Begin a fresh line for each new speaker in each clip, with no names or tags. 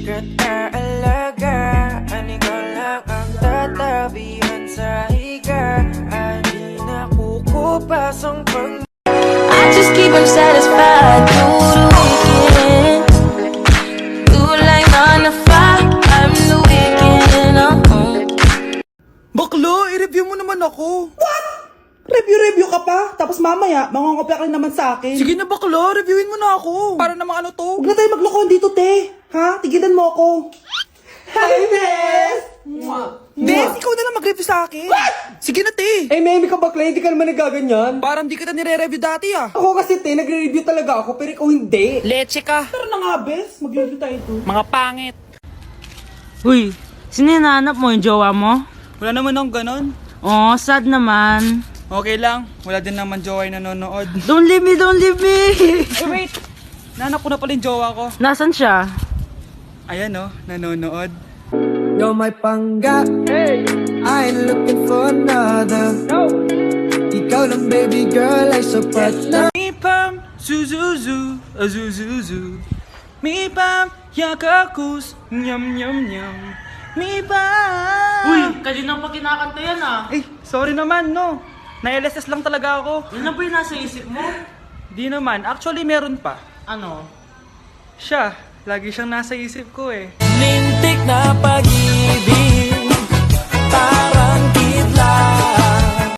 Secret kaalagaan, ikaw lang ang tatabihan sa higa. Di nakukupas ang pag
I just keep them satisfied through the weekend. You like 9 to 5, I'm the weekend.
Baklo, i-review mo naman ako.
What? Review ka pa? Tapos mamaya, mangungopia ka rin naman sa akin.
Sige na baklo, reviewin mo na ako. Para namang ano to.
Huwag na tayo maglokohan dito, te. Ha? Tigilan mo ako. Hi, Bes!
Bes, ikaw na lang mag-review sa akin. What? Sige na, te.
Eh, Memi ka bakla, hindi ka naman nagaganyan.
Parang di kita nire-review dati ah.
Ako kasi, te, nagre-review talaga ako, pero ikaw hindi.
Leche ka.
Tara na nga, Bes. Mag-review tayo ito.
Mga pangit.
Uy, sino hinahanap mo? Yung jowa mo?
Wala naman akong ganon.
Oh, sad naman.
Okay lang, wala din naman jowa yung nanonood.
Don't leave me, don't leave me!
Eh wait, nahanap ko na pala yung jowa ko.
Nasaan siya?
Ayan oh, nanonood.
You're my pangga. Hey. I ain't looking for another. No. Ikaw lang baby girl ay sapat na.
Mi pam, zuzuzu, azuzuzu. Mi pam, yakakus, nyam nyam nyam. Mi pam.
Uy, kanina pa kinakanta yan ah.
Eh, sorry naman no. Na-LSS lang talaga ako.
Yun na ba yung nasa isip mo?
Di naman, actually meron pa.
Ano?
Siya, lagi siyang nasa isip ko eh.
Lintik na pag-ibig, parang kitla.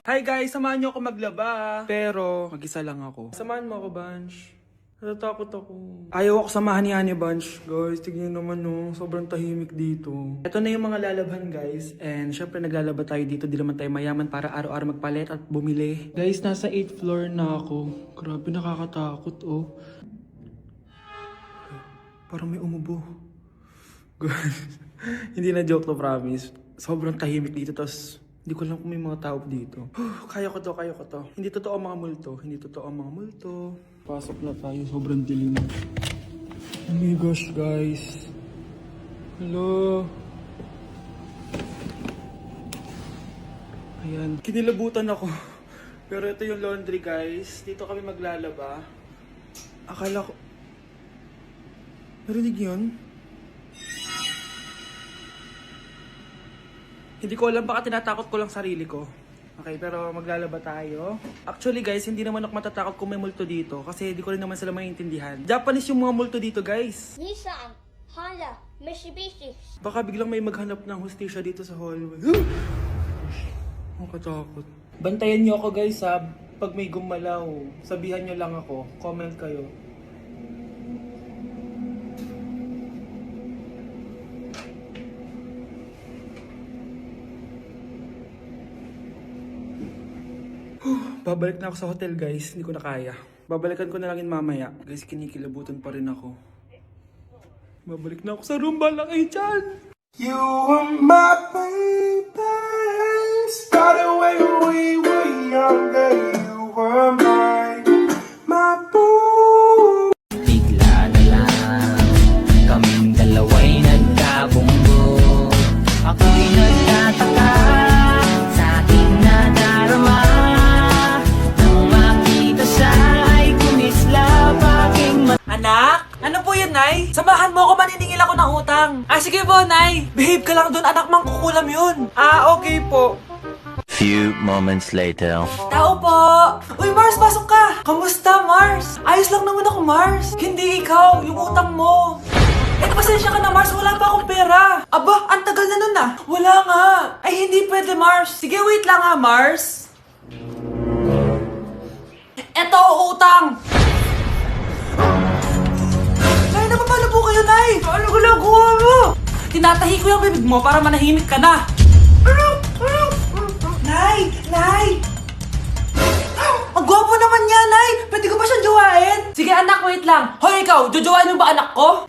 Hi guys, samahan niyo ako maglaba. Pero, mag-isa lang ako. Samahan mo ako, Bunch. Natatakot ako. Ayaw ako samahan ni Annie, Bunch. Guys, tignan naman no, sobrang tahimik dito. Ito na yung mga lalabhan guys. And syempre naglalaba tayo dito. Di naman tayo mayaman para araw-araw magpalit at bumili. Guys, nasa 8th floor na ako. Grabe, nakakatakot oh. Parang may umubo. Guys, hindi na joke to, promise. Sobrang tahimik dito, tas hindi ko alam kung may mga tao dito. Kaya ko to, kaya ko to. Hindi totoo ang mga multo. Hindi totoo ang mga multo. Pasok na tayo, sobrang dilim. Oh my gosh, guys. Hello. Ayan, kinilabutan ako. Pero ito yung laundry, guys. Dito kami maglalaba. Akala ko... Narinig yun? Hindi ko alam, baka tinatakot ko lang sarili ko. Okay, pero maglalaba tayo. Actually guys, hindi naman ako matatakot kung may multo dito. Kasi hindi ko rin naman sila maintindihan. Japanese yung mga multo dito guys.
Nissan, Honda, Mitsubishi.
Baka biglang may maghanap ng hustisya dito sa hallway. Makatakot. Bantayan nyo ako guys ha. Pag may gumalaw, sabihan nyo lang ako. Comment kayo. Babalik na ako sa hotel guys, hindi ko na kaya. Babalikan ko na lang yun mamaya. Guys, kinikilabutan pa rin ako. Babalik na ako sa room, bala kayo dyan!
You were my baby. Started when we were younger. You were my boo.
Bigla na lang kaming dalawa'y nagkabunggo. Ako'y nagtataka sa aking nadarama. Nang makita siya ay kumislap aking mata.
Anak? Ano po yan, Nay? Samahan mo ako, maniningil ako ng utang. Ah, sige po, Nay. Behave ka lang dun, anak, mangkukulam yun. Ah, okay po.
Few moments later.
Tao po! Uy, Mars, pasok ka! Kamusta, Mars? Ayos lang naman ako, Mars. Hindi ikaw, yung utang mo. Eh, pasensya ka na, Mars. Wala pa akong pera. Aba, ang tagal na nun ah. Wala nga. Ay, hindi pwede, Mars. Sige, wait lang ha, Mars. Eto, utang. Nay, napapalo po kayo, Nay. Ano ginagawa mo? Tinatahi ko yung bibig mo para manahimik ka na. Nay! Nay! Ang gwapo naman niya, Nay! Pwede ko ba siyang jowain? Sige anak, wait lang. Hoy ikaw, jojowain mo ba anak ko?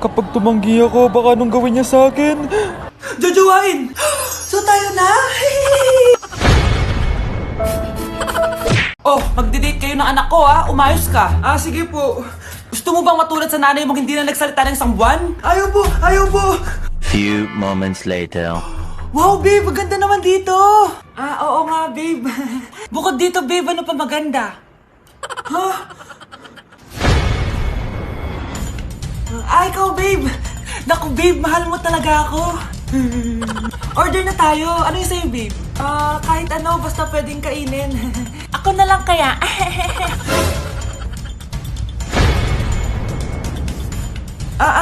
Kapag tumanggi ako, baka anong gawin niya sa akin? Jojowain! So tayo na? Oh, magdi-date kayo ng anak ko ha? Umayos ka. Ah, sige po. Gusto mo bang matulad sa nanay mong hindi na nagsalita ng isang buwan? Ayaw po! Ayaw po!
Few moments later.
Wow, babe! Maganda naman dito! Ah, oo nga, babe. Bukod dito, babe, ano pa maganda? Ha?
Ikaw, babe. Naku, babe, mahal mo talaga ako. Order na tayo. Ano yung sa'yo, babe? Kahit ano, basta pwedeng kainin. Ako na lang kaya.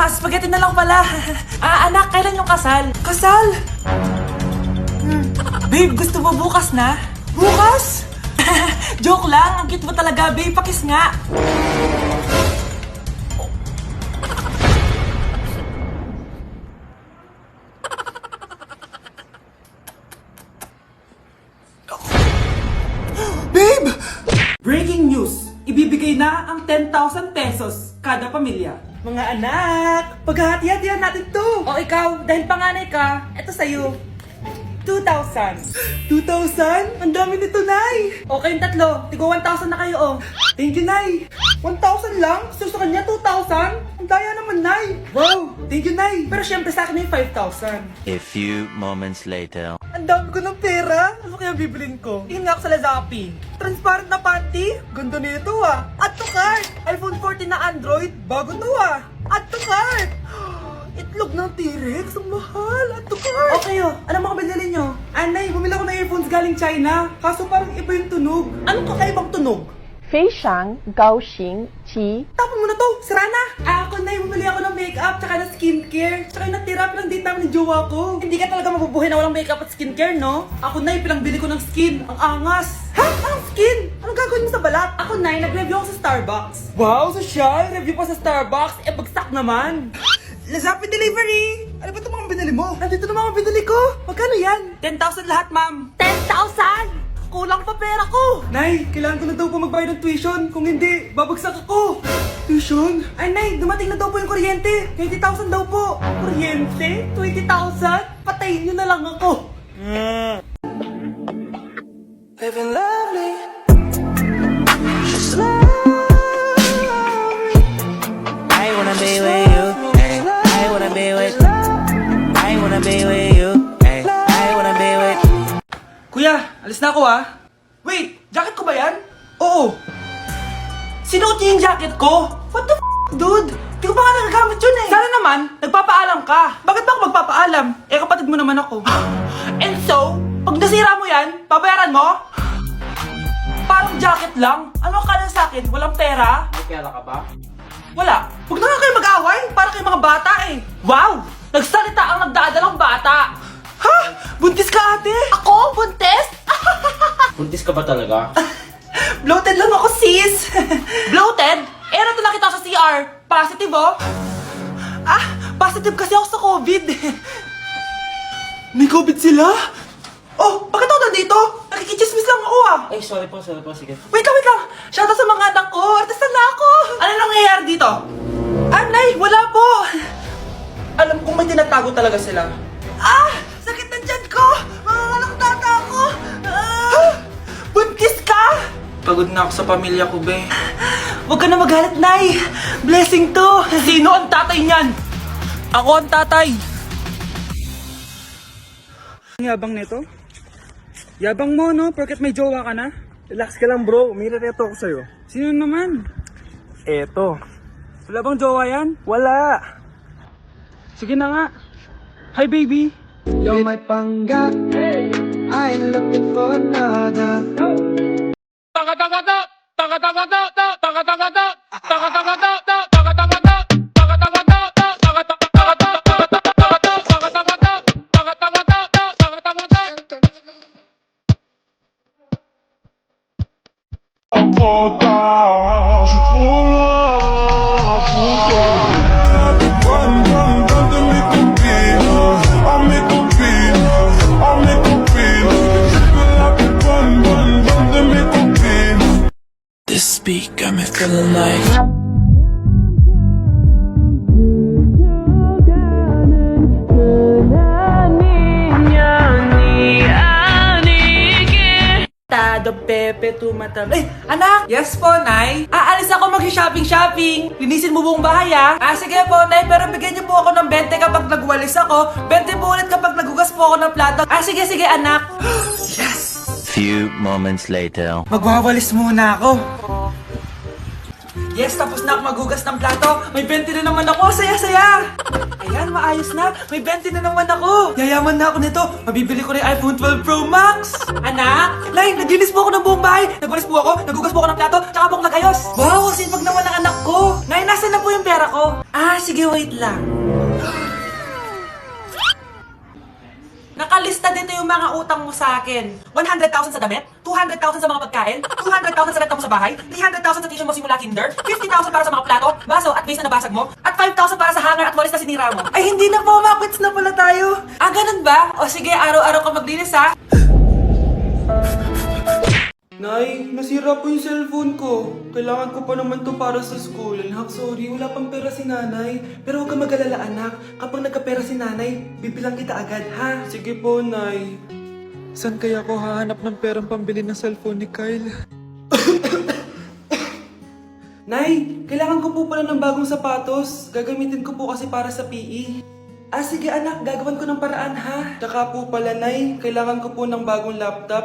Spaghetti na lang pala. Anak, kailan yung kasal? Kasal? Babe, gusto mo bukas na? Bukas? Joke lang, ang cute mo talaga, babe. Pakis nga. Babe! Breaking news! Ibibigay na ang 10,000 pesos kada pamilya. Mga anak, paghahati-hatihan natin to. O ikaw, dahil panganay ka, eto sa'yo. 2,000. 2,000? Ang dami nito, Nay. O kayong tatlo, tigo 1,000 na kayo, oh. Thank you, Nay. 1,000 lang? So sa kanya, 2,000? Ang daya naman, Nay. Wow, thank you, Nay. Pero syempre sa akin yung 5,000.
A few moments later.
Ang dami ko ng pera. Ano kaya bibilin ko? Tingin nga ako sa Lazappi. Transparent na panty? Ganda nito ah. Add to cart. iPhone 14 na Android? Bago to ah. Add to cart. Itlog ng T-Rex? Ang mahal. Add to cart. Okay oh. Ano mga binili nyo? Anay, bumili ako ng earphones galing China. Kaso parang iba yung tunog. Anong kakaibang tunog?
非常高兴其
Tapon mo na to! Sira na! Ako na bumili ako ng makeup tsaka ng skincare. Tsaka yung natira pinang date namin ni jowa ko. Hindi ka talaga mabubuhay na walang makeup at skincare, no? Ako na pinangbili ko ng skin. Ang angas! Ha? Anong skin? Anong gagawin mo sa balat? Ako na nag-review ako sa Starbucks. Wow, social! Review pa sa Starbucks? Bagsak naman! Lazappi delivery! Ano ba itong mga binili mo? Nandito na mga binili ko! Magkano yan? 10,000 lahat, ma'am! 10,000! Kulang pa pera ko! Nay, kailangan ko na daw po magbayad ng tuition. Kung hindi, babagsak ako. Tuition? Ay, Nay, dumating na daw po yung kuryente. 20,000 daw po. Kuryente? 20,000? Patayin niyo na lang ako. Living lovely. Just
I wanna be with you. Ay, I wanna be with. I wanna be with you. Ay, I wanna be with.
Kuya, alis na ako ah. Wait, jacket ko ba yan? Oo. Sinuot niyo yung jacket ko? What the dude? Di ko pa nga nagagamit yun eh. Sana naman, nagpapaalam ka. Bakit ba ako magpapaalam? Eh, kapatid mo naman ako. And so, pag nasira mo yan, babayaran mo? Parang jacket lang. Ano ka na sa akin? Walang pera? May pera ka ba? Wala. Huwag na nga kayo mag-away. Para kayo mga bata eh. Wow! Nagsalita ang nagdadalang bata. Ha? Buntis ka, ate? Ako? Buntis?
Buntis ka ba talaga?
Bloated lang ako, sis. Bloated? Eh, nato nakita sa CR. Positive, oh. Positive kasi ako sa COVID. May COVID sila? Oh, bakit ako nandito? Nakikichismis lang ako, ah.
Ay, sorry po, sige.
Wait lang. Shoutout sa mga anak ko. Artista na ako. Ano nangyayari dito? Nay, wala po. Alam kong may tinatago talaga sila. Sakit na dyan ko. Manganganak tata ako. Buntis ka? Pagod na ako sa pamilya ko, be. Huwag ka na magalit, Nay. Blessing to. Sino ang tatay niyan? Ako ang tatay. Ang yabang nito? Yabang mo, no? Porket may jowa ka na?
Relax ka lang, bro. May reto ako sa'yo.
Sino naman?
Eto.
Wala bang jowa yan?
Wala.
Sige na nga. Hi, baby.
You're my pangga. I ain't looking for another.
This beat got me feeling like
Tado Pepe tumatab. Anak! Yes po, Nay. Aalis ako mag-shopping. Linisin mo buong bahay, ah. Sige po, Nay. Pero bigyan niyo po ako ng 20 kapag nagwalis ako. 20 po ulit kapag nagugas po ako ng plato. Sige, anak. Yes!
Few moments later.
Magwawalis muna ako. Yes, tapos na ako maghugas ng plato. May 20 na naman ako. Saya-saya. Ayan, maayos na. May 20 na naman ako. Yayaman na ako nito. Mabibili ko rin iPhone 12 Pro Max. Anak, Nay, naglinis po ako ng buong bahay. Nagwalis po ako, nagugas po ako ng plato, tsaka po ako nagayos. Wow, sipag naman ng anak ko. Nay, nasa na po yung pera ko? Ah, sige, wait lang. Nakalista dito yung mga utang mo sa akin. 100,000 sa damit, 200,000 sa mga pagkain, 200,000 sa renta mo sa bahay, 300,000 sa tuition mo simula kinder, 50,000 para sa mga plato, baso at vase na nabasag mo, at 5,000 para sa hanger at walis na sinira mo. Ay, hindi na po, makwits na pala tayo. Ah, ganun ba? O sige, araw-araw ka maglinis ha.
Nay, nasira po yung cellphone ko. Kailangan ko pa naman to para sa school. Anak, sorry, wala pang pera si nanay. Pero huwag ka mag-alala, anak. Kapag nagkapera si nanay, bibilang kita agad, ha? Sige po, Nay. Saan kaya ako hahanap ng perang pambili ng cellphone ni Kyle? Nay, kailangan ko po pala ng bagong sapatos. Gagamitin ko po kasi para sa PE. Ah, sige anak, gagawin ko ng paraan ha. Tsaka po pala, Nay, kailangan ko po ng bagong laptop.